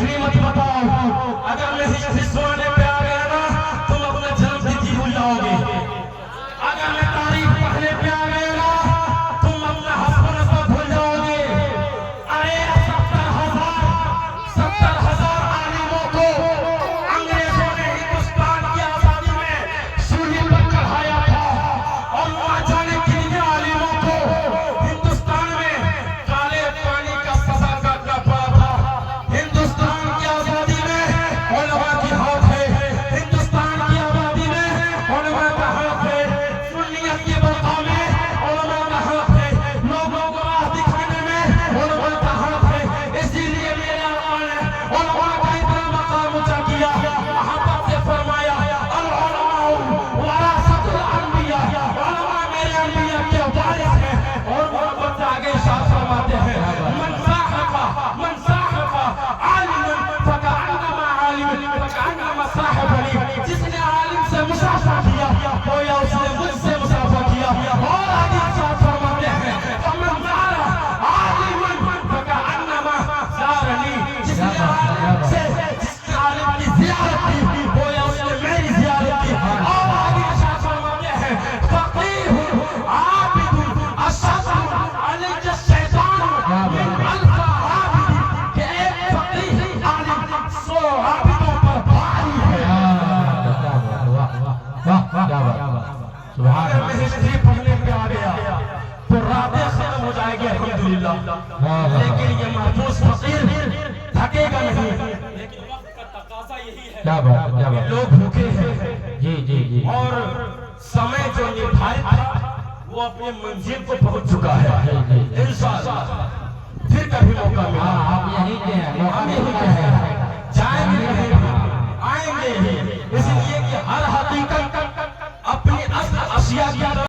भी मत बताओ। अगर मैं सोने पे आ गया ना तुम अपना जन्म तिथि भूल जाओगे। अगर मैं तारीख पढ़ने पे आ गया ना तुम अपना हस्बैंड को भूल जाओगे। अरे 70,000 आलिमों को अंग्रेजों ने हिंदुस्तान की आजादी में सूली पर चढ़ाया था और वहां जाने कितने आलिमों को हिंदुस्तान में काले पानी का सजा काटना पड़ा था। हिंदुस्तान की आजादी में उलमा की हाथ है। हिंदुस्तान की आजादी में उलमा का हाथ है। सुन्नियत की बरखा में उलमा का हाथ है। लोगों को राह दिखाने में उलमा का हाथ है। इसीलिए मेरे आका ने उलमा का इतना मकाम ऊंचा किया। मोहब्बत से फरमाया अल उलमा वरासतुल अंबिया। उलमा मेरे अंबिया के वारिस हैं। और मोहब्बत से आगे इरशाद फरमाते हैं मन साहबा आलिमन फकअन्नमा आलिमन फकअन्नमा साहिब अली। जिसने आलिम से मुसाफा किया गोया उसने मुझसे मुसाफा किया। और आगे इरशाद फरमाते हैं फमन ज़ारा आलिमन फकअन्नमा ज़ारनी। जिसने आलिम की ज़ियारत की गोया उसने मेरी ज़ियारत की। और आगे इरशाद फरमाते हैं फक़ीह आबिद अशद अलैहि शैतान मिन अल्फ़ आबिद। के एक फक़ीह आलिम 100 आबिदों पर भारी है। अगर मैं हिस्ट्री पढ़ने पे आ गया तो रातें खत्म हो जाएगी अल्हम्दुलिल्लाह। लेकिन ये महफूज फकीर थकेगा नहीं। लेकिन वक्त का तकाजा यही है। क्या बात लोग भूखे हैं जी और समय जो निर्धारित था वो अपने मंजिल को पहुंच चुका है। इंशाअल्लाह फिर कभी मौका मिला आप यही के हैं हम यही कहें जाएंगे रहेंगे आएंगे। इसलिए कि हर हकीकत अपनी असल अशिया की